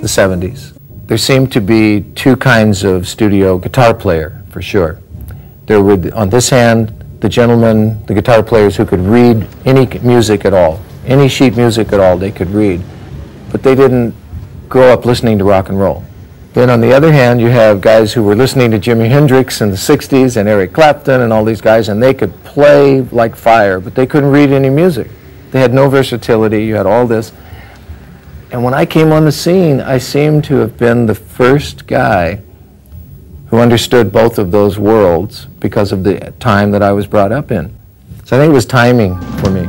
the 70s. There seemed to be two kinds of studio guitar player, for sure. There were, on this hand, the gentlemen, the guitar players who could read any music at all, any sheet music at all they could read, but they didn't grow up listening to rock and roll. Then on the other hand, you have guys who were listening to Jimi Hendrix in the 60s and Eric Clapton and all these guys, and they could play like fire, but they couldn't read any music. They had no versatility, you had all this. And when I came on the scene, I seemed to have been the first guy who understood both of those worlds because of the time that I was brought up in. So I think it was timing for me.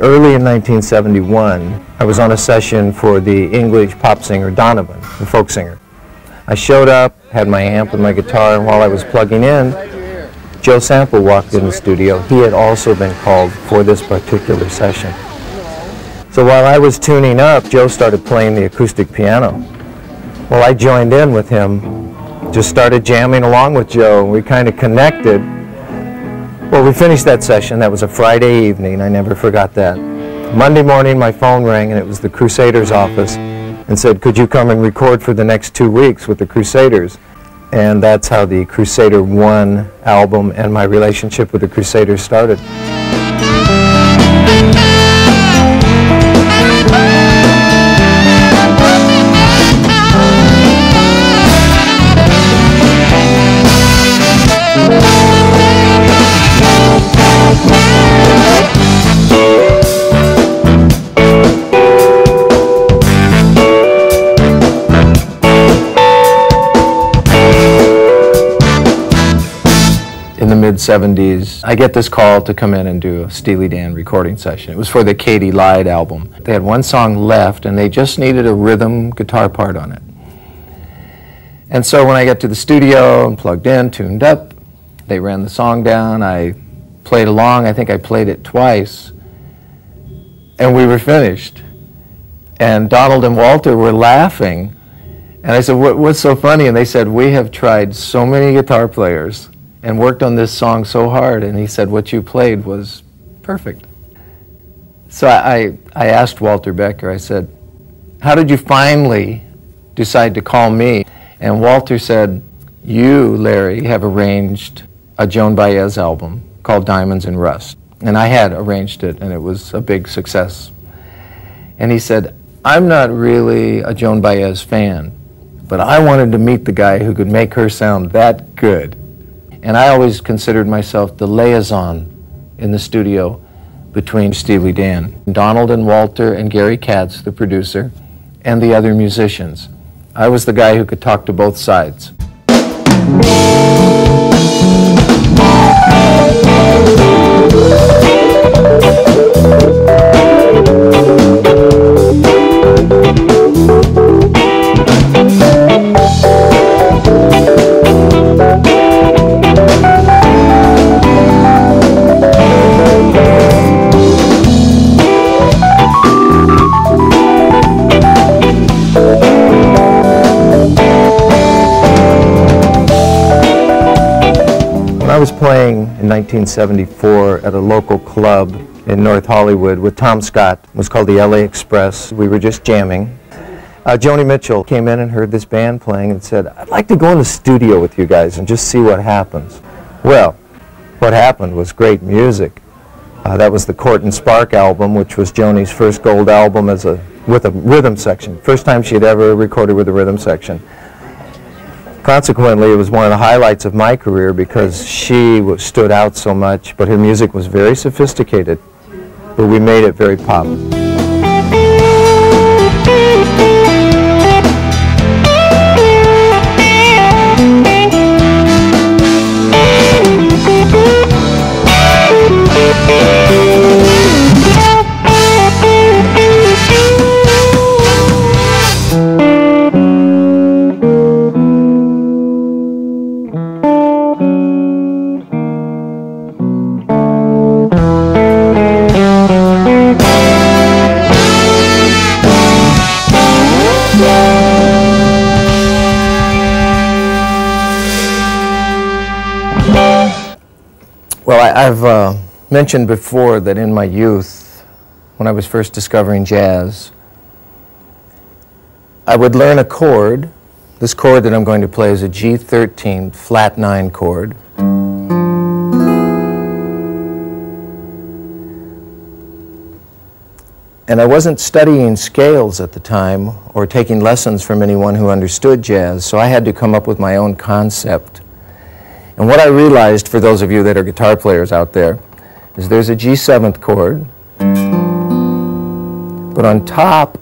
Early in 1971, I was on a session for the English pop singer Donovan, the folk singer. I showed up, had my amp and my guitar, and while I was plugging in, Joe Sample walked in the studio. He had also been called for this particular session. So while I was tuning up, Joe started playing the acoustic piano. Well, I joined in with him, just started jamming along with Joe, and we kind of connected. Well, we finished that session. That was a Friday evening. I never forgot that. Monday morning, my phone rang, and it was the Crusaders' office, and said, could you come and record for the next 2 weeks with the Crusaders? And that's how the Crusader 1 album and my relationship with the Crusaders started. In the mid-70s, I get this call to come in and do a Steely Dan recording session. It was for the Katy Lied album. They had one song left, and they just needed a rhythm guitar part on it. And so when I got to the studio and plugged in, tuned up, they ran the song down, I played along, I think I played it twice, and we were finished. And Donald and Walter were laughing, and I said, what's so funny? And they said, we have tried so many guitar players and worked on this song so hard, and he said, what you played was perfect. So I asked Walter Becker, I said, how did you finally decide to call me? And Walter said, you, Larry, have arranged a Joan Baez album called Diamonds and Rust. And I had arranged it, and it was a big success. And he said, I'm not really a Joan Baez fan, but I wanted to meet the guy who could make her sound that good. And I always considered myself the liaison in the studio between Steely Dan. Donald and Walter and Gary Katz, the producer, and the other musicians. I was the guy who could talk to both sides. I was playing in 1974 at a local club in North Hollywood with Tom Scott. It was called the LA Express. We were just jamming. Joni Mitchell came in and heard this band playing and said, I'd like to go in the studio with you guys and just see what happens. Well, what happened was great music. That was the Court and Spark album, which was Joni's first gold album with a rhythm section. First time she had ever recorded with a rhythm section. Consequently, it was one of the highlights of my career because she stood out so much, but her music was very sophisticated, but we made it very pop. I've mentioned before that in my youth, when I was first discovering jazz, I would learn a chord. This chord that I'm going to play is a G13 flat 9 chord. And I wasn't studying scales at the time or taking lessons from anyone who understood jazz, so I had to come up with my own concept. And what I realized, for those of you that are guitar players out there, is there's a G7th chord, but on top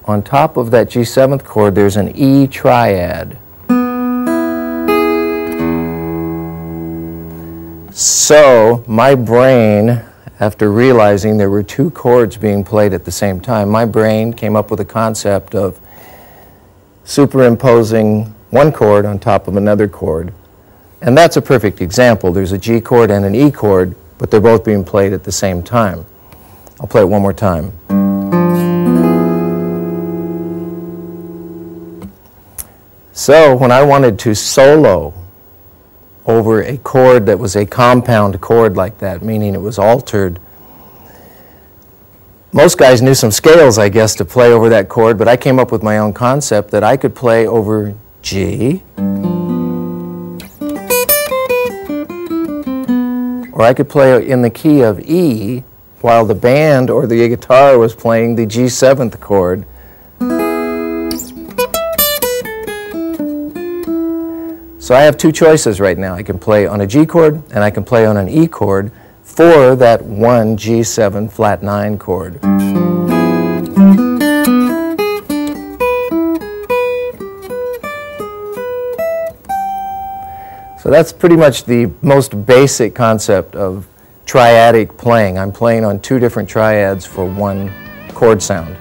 of that G7th chord, there's an E triad. So my brain, after realizing there were 2 chords being played at the same time, my brain came up with a concept of superimposing one chord on top of another chord. And that's a perfect example. There's a G chord and an E chord, but they're both being played at the same time. I'll play it one more time. So when I wanted to solo over a chord that was a compound chord like that, meaning it was altered, most guys knew some scales, I guess, to play over that chord, but I came up with my own concept that I could play over G, or I could play in the key of E while the band or the guitar was playing the G7th chord. So I have 2 choices right now. I can play on a G chord and I can play on an E chord for that one G7 flat 9 chord. So that's pretty much the most basic concept of triadic playing. I'm playing on 2 different triads for one chord sound.